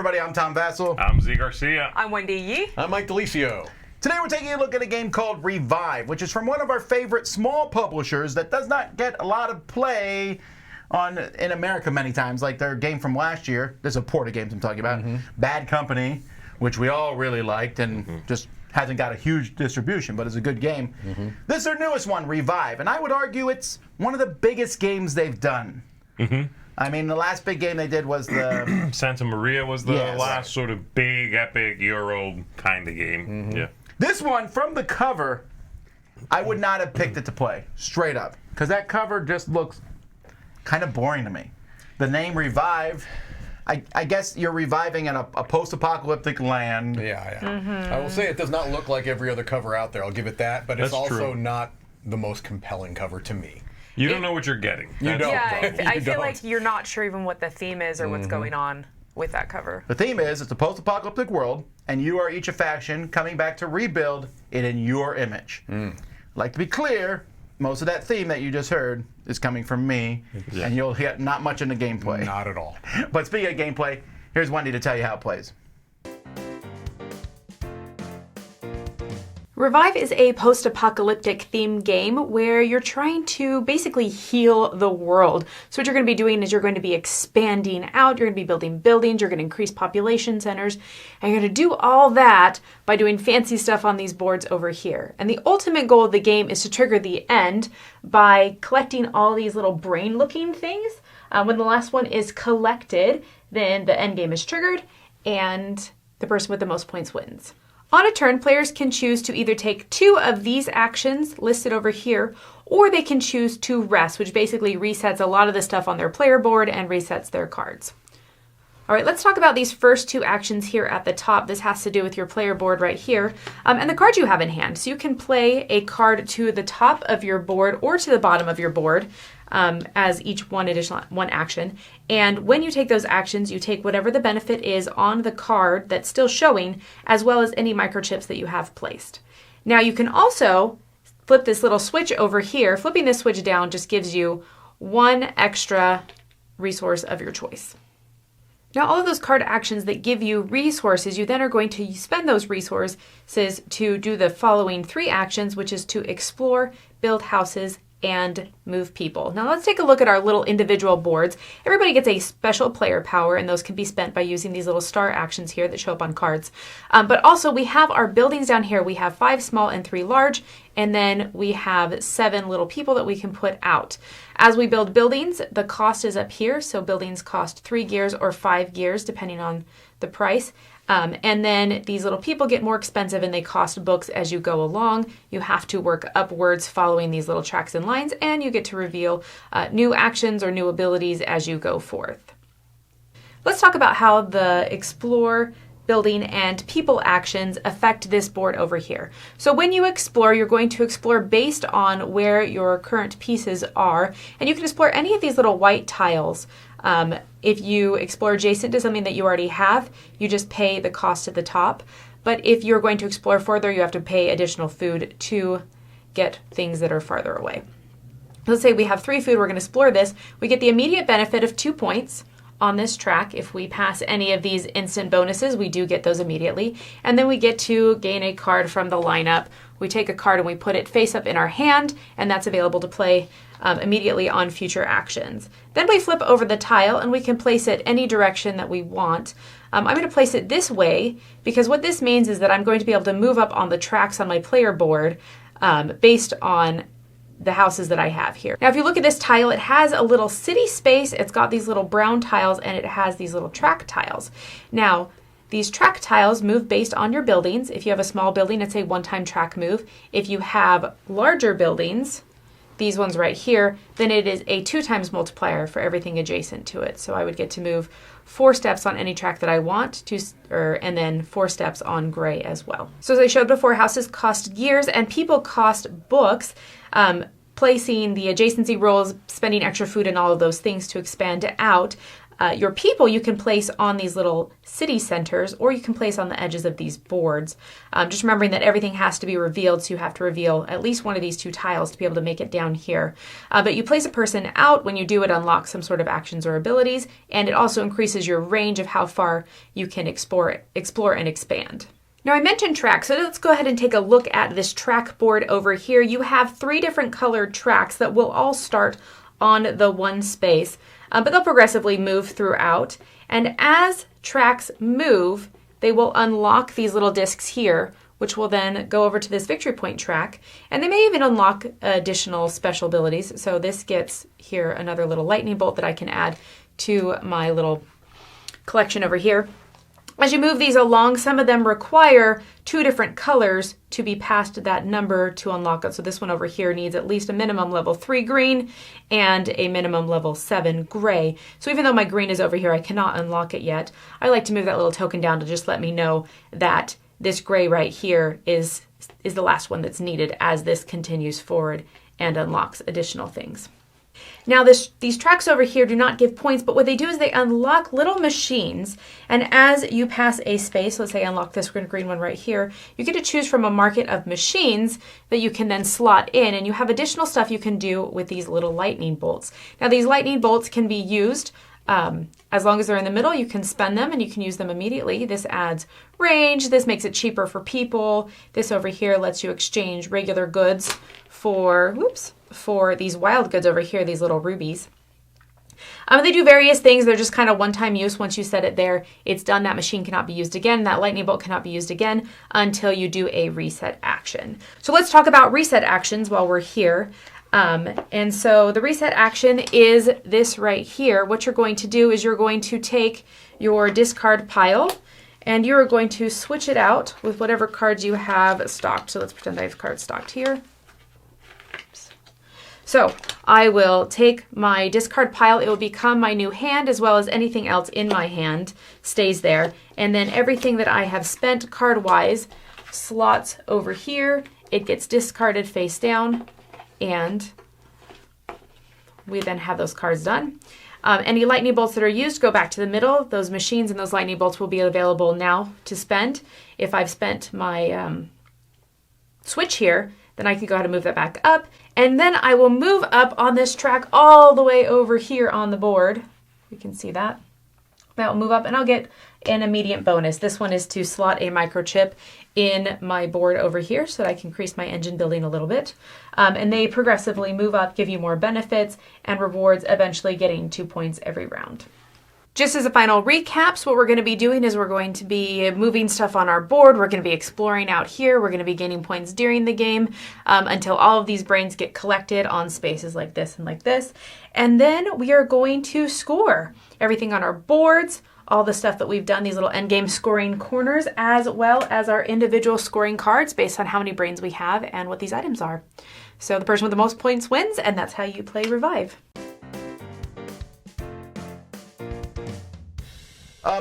everybody. I'm Tom Vasel. I'm Zee Garcia. I'm Wendy Yi. I'm DiLisio. Today we're taking a look at a game called Revive, which is from one of our favorite small publishers that does not get a lot of play in America many times, like their game from last year. This is a port of games I'm talking about. Bad Company, which we all really liked and just hasn't got a huge distribution, but it's a good game. This is their newest one, Revive, and I would argue it's one of the biggest games they've done. I mean, the last big game they did was the... Santa Maria was the last sort of big, epic Euro kind of game. Yeah. This one, from the cover, I would not have picked it to play, straight up. Because that cover just looks kind of boring to me. The name Revive, I guess you're reviving in a post-apocalyptic land. Yeah. I will say it does not look like every other cover out there, I'll give it that, but it's That's also true. not the most compelling cover to me. You don't know what you're getting. You don't. Yeah, I You feel don't. like you're not sure even what the theme is or what's going on with that cover. The theme is, it's a post-apocalyptic world, and you are each a faction coming back to rebuild it in your image. I'd like to be clear, most of that theme that you just heard is coming from me, and you'll get not much in the gameplay. Not at all. But speaking of gameplay, here's Wendy to tell you how it plays. Revive is a post-apocalyptic themed game where you're trying to basically heal the world. So what you're going to be doing is you're going to be expanding out, you're going to be building buildings, you're going to increase population centers, and you're going to do all that by doing fancy stuff on these boards over here. And the ultimate goal of the game is to trigger the end by collecting all these little brain-looking things. When the last one is collected, then the end game is triggered, and the person with the most points wins. On a turn, players can choose to either take 2 of these actions listed over here, or they can choose to rest, which basically resets a lot of the stuff on their player board and resets their cards. All right, let's talk about these first 2 actions here at the top. This has to do with your player board right here, and the cards you have in hand. So you can play a card to the top of your board or to the bottom of your board as each one action. And when you take those actions, you take whatever the benefit is on the card that's still showing, as well as any microchips that you have placed. Now you can also flip this little switch over here. Flipping this switch down just gives you 1 extra resource of your choice. Now, all of those card actions that give you resources, you then are going to spend those resources to do the following 3 actions, which is to explore, build houses, and move people. Now let's take a look at our little individual boards. Everybody gets a special player power, and those can be spent by using these little star actions here that show up on cards. But also we have our buildings down here. We have 5 small and 3 large, and then we have 7 little people that we can put out. As we build buildings, the cost is up here. So buildings cost 3 gears or 5 gears, depending on the price. And then these little people get more expensive, and they cost books as you go along. You have to work upwards following these little tracks and lines, and you get to reveal new actions or new abilities as you go forth. Let's talk about how the explore, building, and people actions affect this board over here. So when you explore, you're going to explore based on where your current pieces are, and you can explore any of these little white tiles. If you explore adjacent to something that you already have, you just pay the cost at the top. But if you're going to explore further, you have to pay additional food to get things that are farther away. Let's say we have 3 food, we're going to explore this. We get the immediate benefit of 2 points on this track. If we pass any of these instant bonuses, we do get those immediately. And then we get to gain a card from the lineup. We take a card and we put it face up in our hand, and that's available to play immediately on future actions. Then we flip over the tile and we can place it any direction that we want. I'm going to place it this way because what this means is that I'm going to be able to move up on the tracks on my player board based on the houses that I have here. Now, if you look at this tile, it has a little city space. It's got these little brown tiles, and it has these little track tiles. Now, these track tiles move based on your buildings. If you have a small building, it's a 1-time track move. If you have larger buildings, these ones right here, then it is a 2 times multiplier for everything adjacent to it. So I would get to move 4 steps on any track that I want to, and then 4 steps on gray as well. So as I showed before, houses cost gears and people cost books. Placing the adjacency rules, spending extra food and all of those things to expand out your people you can place on these little city centers, or you can place on the edges of these boards. Just remembering that everything has to be revealed, so you have to reveal at least one of these 2 tiles to be able to make it down here. But you place a person out. When you do, it unlocks some sort of actions or abilities, and it also increases your range of how far you can explore and expand. Now, I mentioned tracks, so let's go ahead and take a look at this track board over here. You have 3 different colored tracks that will all start on the one space, but they'll progressively move throughout. And as tracks move, they will unlock these little discs here, which will then go over to this victory point track. And they may even unlock additional special abilities. So this gets here another little lightning bolt that I can add to my little collection over here. As you move these along, some of them require 2 different colors to be past that number to unlock it. So this one over here needs at least a minimum level 3 green and a minimum level 7 gray. So even though my green is over here, I cannot unlock it yet. I like to move that little token down to just let me know that this gray right here is the last one that's needed as this continues forward and unlocks additional things. Now these tracks over here do not give points, but what they do is they unlock little machines, and as you pass a space, let's say I unlock this green one right here, you get to choose from a market of machines that you can then slot in, and you have additional stuff you can do with these little lightning bolts. Now these lightning bolts can be used as long as they're in the middle. You can spend them and you can use them immediately. This adds range. This makes it cheaper for people. This over here lets you exchange regular goods for these wild goods over here, these little rubies. They do various things. They're just kind of one-time use. Once you set it there, it's done. That machine cannot be used again. That lightning bolt cannot be used again until you do a reset action. So let's talk about reset actions while we're here. And so the reset action is this right here. What you're going to do is you're going to take your discard pile and you're going to switch it out with whatever cards you have stocked. So let's pretend I have cards stocked here. So I will take my discard pile. It will become my new hand, as well as anything else in my hand stays there. And then everything that I have spent card-wise slots over here. It gets discarded face down, and we then have those cards done. Any lightning bolts that are used go back to the middle. Those machines and those lightning bolts will be available now to spend. If I've spent my switch here, then I can go ahead and move that back up. And then I will move up on this track all the way over here on the board. You can see that. That will move up and I'll get an immediate bonus. This one is to slot a microchip in my board over here so that I can increase my engine building a little bit. And they progressively move up, give you more benefits and rewards, eventually getting 2 points every round. Just as a final recap, so what we're going to be doing is we're going to be moving stuff on our board. We're going to be exploring out here. We're going to be gaining points during the game until all of these brains get collected on spaces like this and like this. And then we are going to score everything on our boards, all the stuff that we've done, these little endgame scoring corners, as well as our individual scoring cards based on how many brains we have and what these items are. So the person with the most points wins, and that's how you play Revive.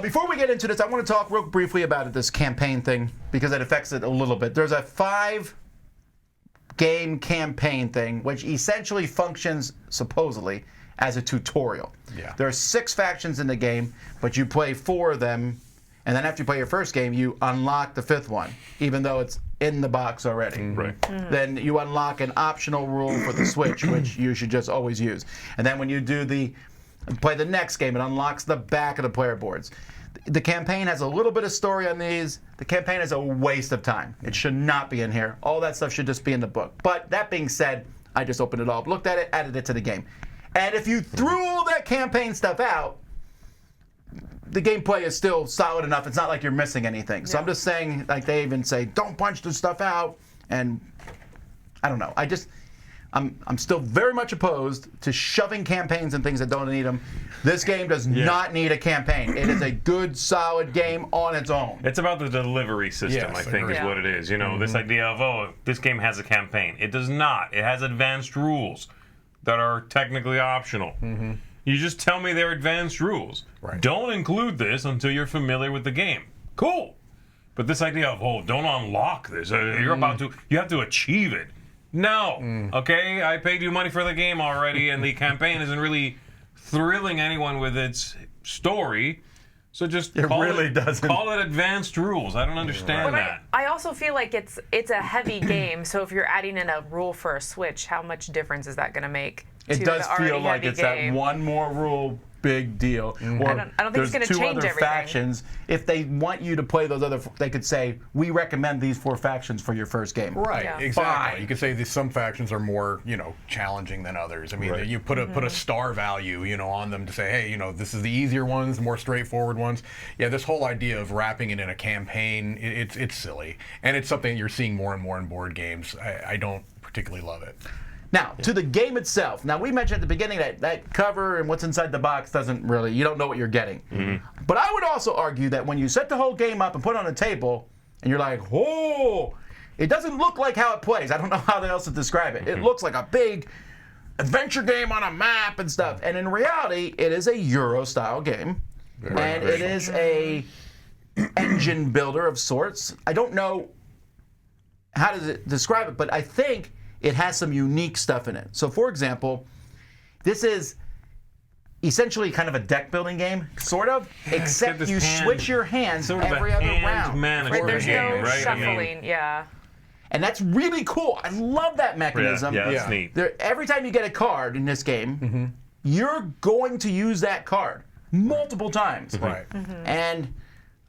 Before we get into this, I want to talk real briefly about this campaign thing because it affects it a little bit. There's a 5-game campaign thing, which essentially functions, supposedly, as a tutorial. Yeah. There are 6 factions in the game, but you play 4 of them, and then after you play your first game, you unlock the 5th one, even though it's in the box already. Right. Then you unlock an optional rule for the Switch, which you should just always use. And then when you do play the next game, it unlocks the back of the player boards. The campaign has a little bit of story on these. The campaign is a waste of time. It should not be in here. All that stuff should just be in the book. But that being said, I just opened it all up, looked at it, added it to the game. And if you threw all that campaign stuff out, the gameplay is still solid enough. It's not like you're missing anything. So I'm just saying, like they even say, don't punch the stuff out. And I don't know. I'm still very much opposed to shoving campaigns and things that don't need them. This game does not need a campaign. It is a good, solid game on its own. It's about the delivery system, Yes, I think, is what it is. You know, this idea of, oh, this game has a campaign. It does not. It has advanced rules that are technically optional. You just tell me they're advanced rules. Right. Don't include this until you're familiar with the game. Cool. But this idea of, oh, don't unlock this. You have to achieve it. No. Okay, I paid you money for the game already, and the campaign isn't really thrilling anyone with its story. So just It really doesn't. Call it advanced rules. I don't understand But that. I also feel like it's a heavy game. So if you're adding in a rule for a Switch, how much difference is that going to make? It to does the already feel like heavy it's game? that one more rule, big deal. Or I don't think there's it's gonna two change other everything. factions. If they want you to play those other, they could say, we recommend these 4 factions for your first game. Right, Yeah. exactly. Fine. You could say that some factions are more, challenging than others. I mean, you put a star value, on them to say, hey, this is the easier ones, the more straightforward ones. Yeah, this whole idea of wrapping it in a campaign, it's silly, and it's something you're seeing more and more in board games. I don't particularly love it. Now, to the game itself. Now, we mentioned at the beginning that cover and what's inside the box you don't know what you're getting. But I would also argue that when you set the whole game up and put it on a table, and you're like, oh, it doesn't look like how it plays. I don't know how else to describe it. It looks like a big adventure game on a map and stuff. And in reality, it is a Euro-style game. And it is a engine builder of sorts. I don't know how to describe it, but I think it has some unique stuff in it. So, for example, this is essentially kind of a deck building game, sort of, except this you hand- switch your hands Sort of every a other hand round. management Right, there's game, no right? shuffling. Yeah. And that's really cool. I love that mechanism. Yeah, that's Yeah. neat. Every time you get a card in this game, you're going to use that card multiple times. Right. And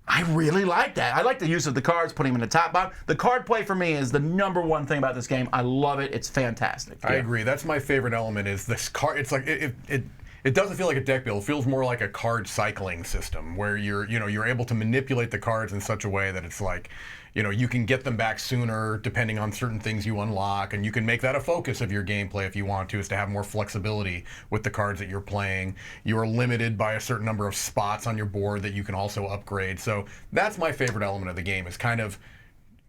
I really like that. I like the use of the cards, putting them in the top bottom. The card play for me is the #1 thing about this game. I love it. It's fantastic. I agree. That's my favorite element is this card. It's like it doesn't feel like a deck build. It feels more like a card cycling system where you're able to manipulate the cards in such a way that it's like, you can get them back sooner depending on certain things you unlock, and you can make that a focus of your gameplay if you want to, is to have more flexibility with the cards that you're playing. You are limited by a certain number of spots on your board that you can also upgrade. So that's my favorite element of the game, is kind of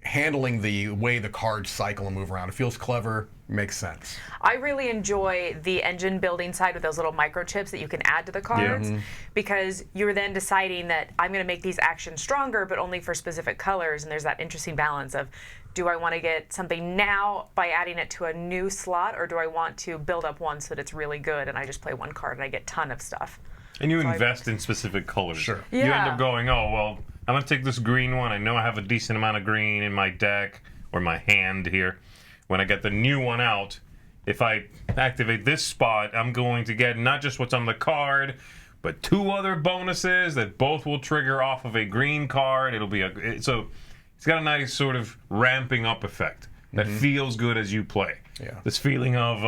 handling the way the cards cycle and move around. It feels clever, makes sense. I really enjoy the engine building side with those little microchips that you can add to the cards, because you're then deciding that I'm going to make these actions stronger, but only for specific colors. And there's that interesting balance of, do I want to get something now by adding it to a new slot, or do I want to build up one so that it's really good and I just play one card and I get a ton of stuff? And you invest in specific colors. Sure. You end Yeah. up going, oh, well, I'm going to take this green one. I know I have a decent amount of green in my deck or my hand here. When I get the new one out, if I activate this spot, I'm going to get not just what's on the card, but 2 other bonuses that both will trigger off of a green card. So it's got a nice sort of ramping up effect that feels good as you play. Yeah. This feeling of,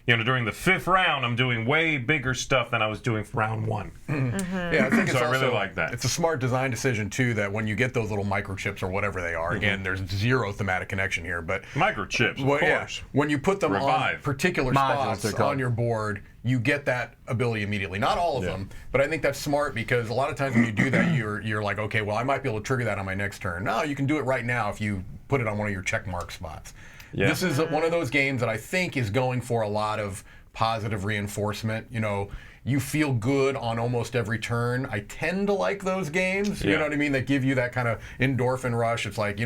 during the 5th round, I'm doing way bigger stuff than I was doing for round 1. Yeah, I think it's I really also, like that. It's a smart design decision too, that when you get those little microchips or whatever they are, again, there's zero thematic connection here, but Microchips, of well, yeah, course. when you put them on Revive. particular Modules, they're spots called. on your board, you get that ability immediately. Not all of them, but I think that's smart, because a lot of times when you do that, you're like, okay, well, I might be able to trigger that on my next turn. No, you can do it right now if you put it on one of your check mark spots. Yeah. This is one of those games that I think is going for a lot of positive reinforcement. You feel good on almost every turn. I tend to like those games. You Yeah. know what I mean? That give you that kind of endorphin rush. It's like,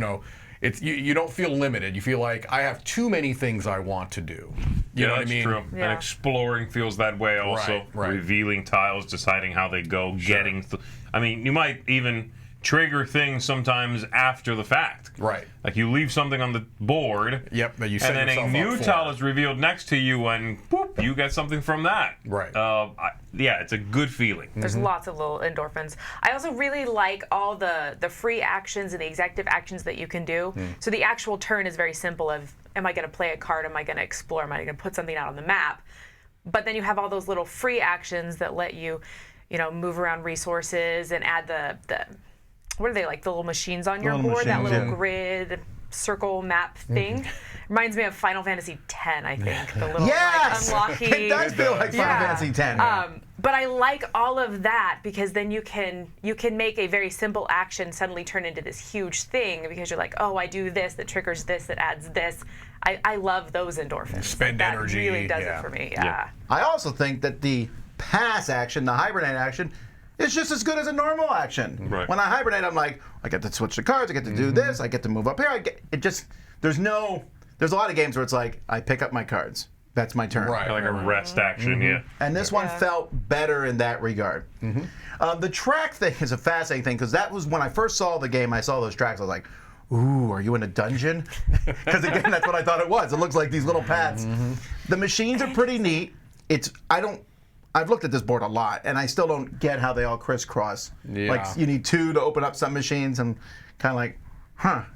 it's you don't feel limited. You feel like I have too many things I want to do. You know what I that's mean? true. Yeah. And exploring feels that way also. Right. Revealing tiles, deciding how they go, getting... you might even trigger things sometimes after the fact. Right. Like you leave something on the board. Yep, that you set and then a yourself new up for. tile is revealed next to you, and whoop, you get something from that. Right. It's a good feeling. There's lots of little endorphins. I also really like all the free actions and the executive actions that you can do. So the actual turn is very simple of, am I going to play a card? Am I going to explore? Am I going to put something out on the map? But then you have all those little free actions that let you, move around resources and add the what are they, like the little machines on your Little board? That machines, little yeah. grid circle map thing. Reminds me of Final Fantasy X, I think. The little Yes! like, unlocking. It does feel like Final Yeah. Fantasy X. But I like all of that, because then you can make a very simple action suddenly turn into this huge thing, because you're like, oh, I do this that triggers this that adds this. I love those endorphins. Spend that energy, really does yeah. it for me. Yeah. Yeah. I also think that the pass action, the hibernate action, is just as good as a normal action. Right. When I hibernate, I'm like, I get to switch the cards, I get to do this, I get to move up here. There's a lot of games where it's like, I pick up my cards. That's my turn. Right. Like a rest action, yeah. And this one felt better in that regard. The track thing is a fascinating thing because that was when I first saw the game. I saw those tracks. I was like, "Ooh, are you in a dungeon?" Because again, that's what I thought it was. It looks like these little paths. The machines are pretty neat. I've looked at this board a lot, and I still don't get how they all crisscross. Yeah. Like you need 2 to open up some machines, and kind of like,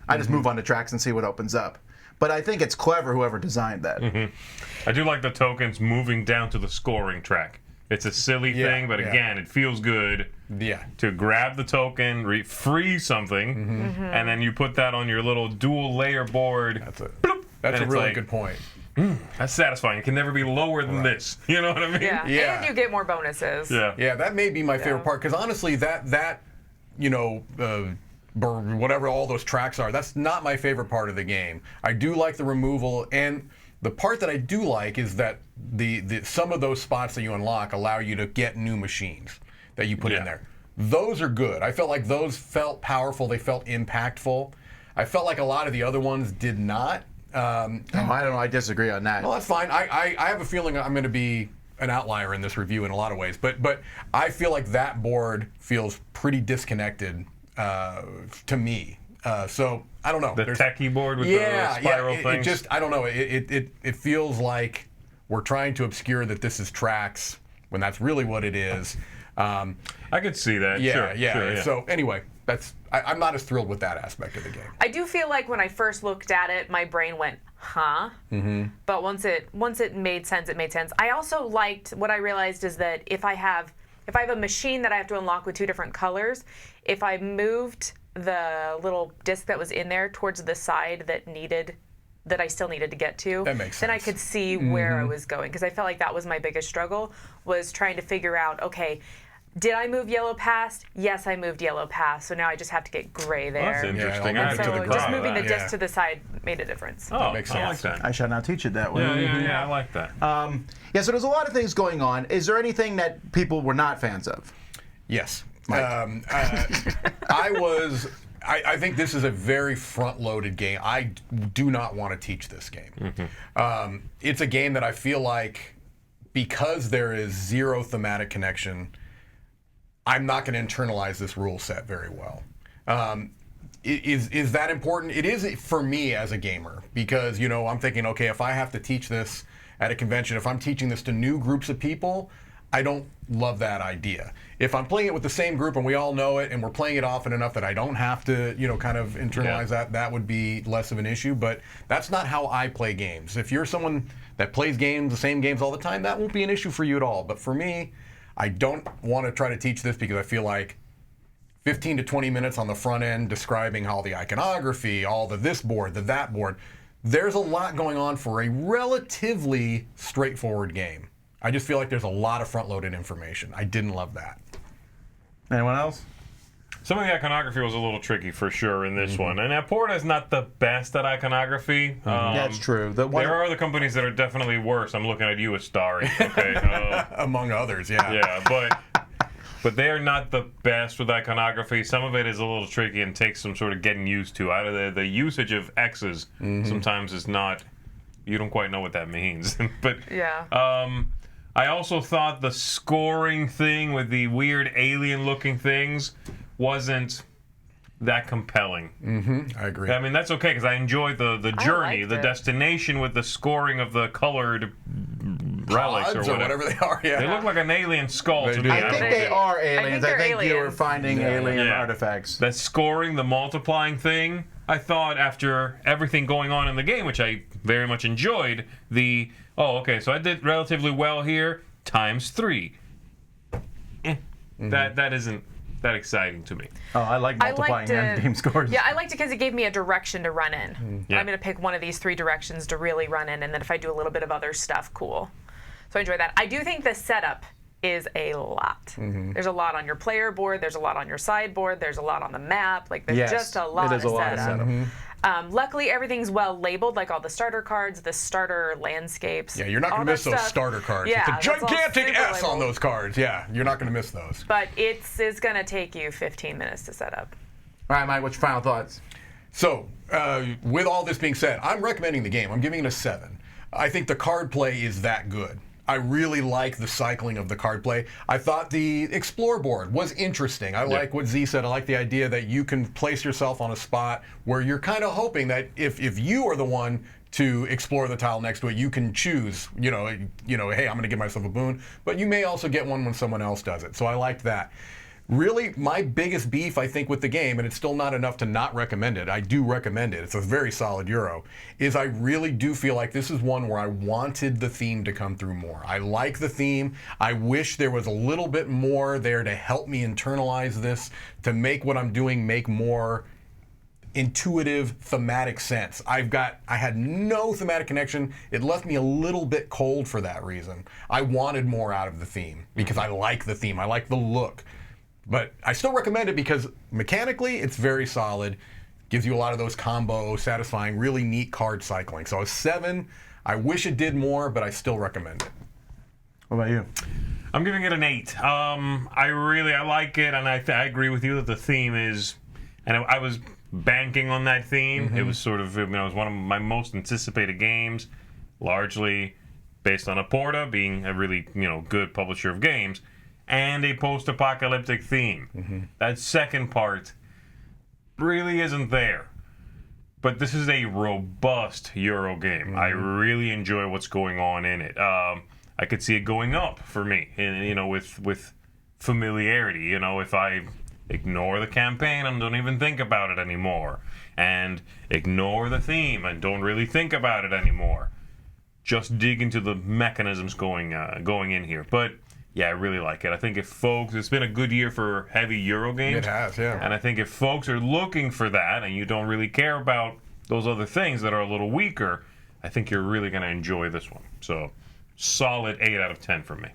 I just move on to tracks and see what opens up. But I think it's clever whoever designed that. I do like the tokens moving down to the scoring track. It's a silly thing, but again, it feels good to grab the token, freeze something, and then you put that on your little dual layer board. That's a really good point. That's satisfying. It can never be lower than this. You know what I mean? Yeah. And you get more bonuses. Yeah. That may be my favorite part because honestly, that you know. Whatever all those tracks are, that's not my favorite part of the game. I do like the removal, and the part that I do like is that the some of those spots that you unlock allow you to get new machines that you put in there. Those are good. I felt like those felt powerful. They felt impactful. I felt like a lot of the other ones did not. I don't know. I disagree on that. Well, that's fine. I have a feeling I'm going to be an outlier in this review in a lot of ways, but I feel like that board feels pretty disconnected to me. So I don't know. The techie board with the spiral things. It just I don't know. It feels like we're trying to obscure that this is tracks when that's really what it is. I could see that. Sure. So anyway, I'm not as thrilled with that aspect of the game. I do feel like when I first looked at it, my brain went, huh? But once it made sense, it made sense. I also liked what I realized is that if I have a machine that I have to unlock with 2 different colors, if I moved the little disc that was in there towards the side that I still needed to get to, that makes then I sense. could see where I was going. Because I felt like that was my biggest struggle, was trying to figure out, okay, did I move yellow past? Yes, I moved yellow past. So now I just have to get gray there. That's interesting. Yeah, I And hadn't so thought just of moving the that. disc to the side made a difference. Oh, makes I like sense. that. I shall not teach it that way. Yeah, I like that. So there's a lot of things going on. Is there anything that people were not fans of? Yes. I think this is a very front-loaded game. I do not want to teach this game. It's a game that I feel like, because there is 0 thematic connection, I'm not going to internalize this rule set very well. Is that important? It is for me as a gamer, because I'm thinking, okay, if I have to teach this at a convention, if I'm teaching this to new groups of people, I don't love that idea. If I'm playing it with the same group and we all know it and we're playing it often enough that I don't have to, kind of internalize that would be less of an issue. But that's not how I play games. If you're someone that plays the same games all the time, that won't be an issue for you at all. But for me, I don't want to try to teach this because I feel like 15 to 20 minutes on the front end describing all the iconography, all the this board, the that board. There's a lot going on for a relatively straightforward game. I just feel like there's a lot of front-loaded information. I didn't love that. Anyone else? Some of the iconography was a little tricky for sure in this one. And Porta is not the best at iconography. That's true. There are other companies that are definitely worse. I'm looking at you, Astari. Okay. Among others, yeah. Yeah, but they are not the best with iconography. Some of it is a little tricky and takes some sort of getting used to. The usage of X's sometimes is not, you don't quite know what that means. But I also thought the scoring thing with the weird alien-looking things wasn't that compelling. I agree. I mean, that's okay because I enjoyed the journey, liked the it. destination with the scoring of the colored relics Pods or whatever. they are, yeah. They look like an alien skull They to do. me. I think they are aliens. I they're think you were aliens. finding alien Yeah. artifacts. That scoring, the multiplying thing, I thought after everything going on in the game, which I very much enjoyed, so I did relatively well here, times 3. That isn't that exciting to me. Oh, I like multiplying end game scores. Yeah, I liked it because it gave me a direction to run in. Yeah. I'm going to pick one of these 3 directions to really run in, and then if I do a little bit of other stuff, cool. So I enjoy that. I do think the setup is a lot. There's a lot on your player board, there's a lot on your sideboard, there's a lot on the map. Like, there's just a lot of setup. Luckily, everything's well labeled, like all the starter cards, the starter landscapes. Yeah, you're not going to miss those starter cards. Yeah, With the that's all gigantic super S on labeled. those cards. Yeah, you're not going to miss those. But it's going to take you 15 minutes to set up. All right, Mike, what's your final thoughts? So, with all this being said, I'm recommending the game. I'm giving it a 7. I think the card play is that good. I really like the cycling of the card play. I thought the Explore board was interesting. I like what Z said. I like the idea that you can place yourself on a spot where you're kind of hoping that if you are the one to explore the tile next to it, you can choose, hey, I'm going to give myself a boon, but you may also get one when someone else does it. So I liked that. Really, my biggest beef, I think, with the game, and it's still not enough to not recommend it, I do recommend it, it's a very solid Euro, is I really do feel like this is one where I wanted the theme to come through more. I like the theme. I wish there was a little bit more there to help me internalize this, to make what I'm doing make more intuitive thematic sense. I had no thematic connection. It left me a little bit cold for that reason. I wanted more out of the theme because I like the theme. I like the look. But I still recommend it because mechanically it's very solid. Gives you a lot of those combo, satisfying, really neat card cycling. So a 7. I wish it did more, but I still recommend it. What about you? I'm giving it an 8. I like it, and I agree with you that the theme is, and I was banking on that theme. It was sort of, it was one of my most anticipated games, largely based on Aporta being a really, good publisher of games, and a post-apocalyptic theme. That second part really isn't there. But this is a robust Euro game. I really enjoy what's going on in it. I could see it going up for me, with familiarity. If I ignore the campaign and don't even think about it anymore, and ignore the theme and don't really think about it anymore, just dig into the mechanisms going in here. But yeah, I really like it. I think if folks, it's been a good year for heavy Euro games. It has, yeah. And I think if folks are looking for that and you don't really care about those other things that are a little weaker, I think you're really going to enjoy this one. So, solid 8 out of 10 from me.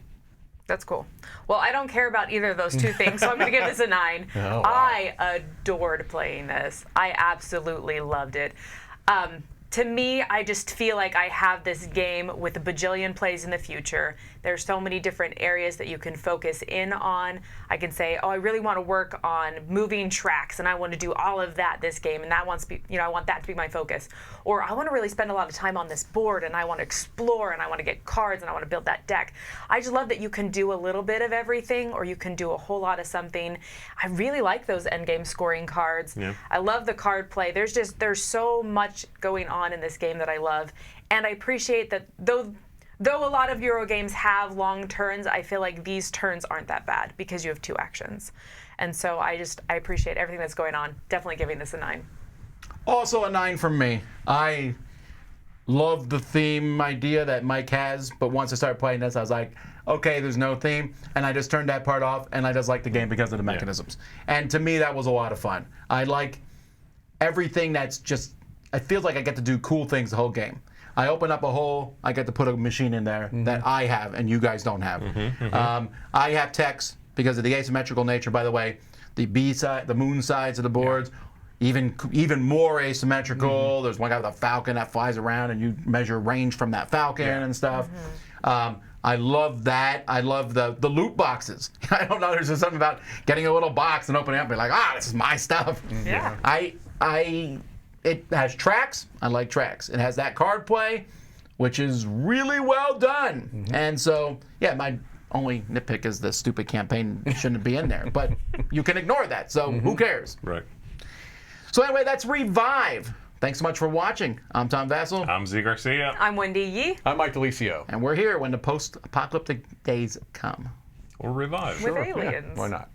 That's cool. Well, I don't care about either of those two things, so I'm going to give this a 9. Oh, wow. I adored playing this. I absolutely loved it. To me, I just feel like I have this game with a bajillion plays in the future. There's so many different areas that you can focus in on. I can say, oh, I really want to work on moving tracks, and I want to do all of that this game, and that wants to be, I want that to be my focus. Or I want to really spend a lot of time on this board, and I want to explore, and I want to get cards, and I want to build that deck. I just love that you can do a little bit of everything, or you can do a whole lot of something. I really like those endgame scoring cards. Yeah. I love the card play. There's so much going on in this game that I love, and I appreciate that though a lot of Euro games have long turns, I feel like these turns aren't that bad because you have 2 actions. And so I appreciate everything that's going on. Definitely giving this a 9. Also a 9 from me. I love the theme idea that Mike has, but once I started playing this, I was like, okay, there's no theme, and I just turned that part off, and I just like the game because of the mechanisms. And to me, that was a lot of fun. I like everything that's just, it feels like I get to do cool things the whole game. I open up a hole, I get to put a machine in there that I have and you guys don't have. I have text because of the asymmetrical nature, by the way. The B side, the moon sides of the boards, even more asymmetrical. There's one guy with a falcon that flies around and you measure range from that falcon and stuff. I love that. I love the loot boxes. I don't know, there's just something about getting a little box and opening it up and be like, this is my stuff. Yeah. It has tracks. I like tracks. It has that card play, which is really well done. And so, yeah, my only nitpick is the stupid campaign shouldn't be in there. But you can ignore that, so who cares? Right. So anyway, that's Revive. Thanks so much for watching. I'm Tom Vasel. I'm Zee Garcia. I'm Wendy Yi. I'm Mike DiLisio. And we're here when the post-apocalyptic days come. Or Revive. With Sure. aliens. Why not?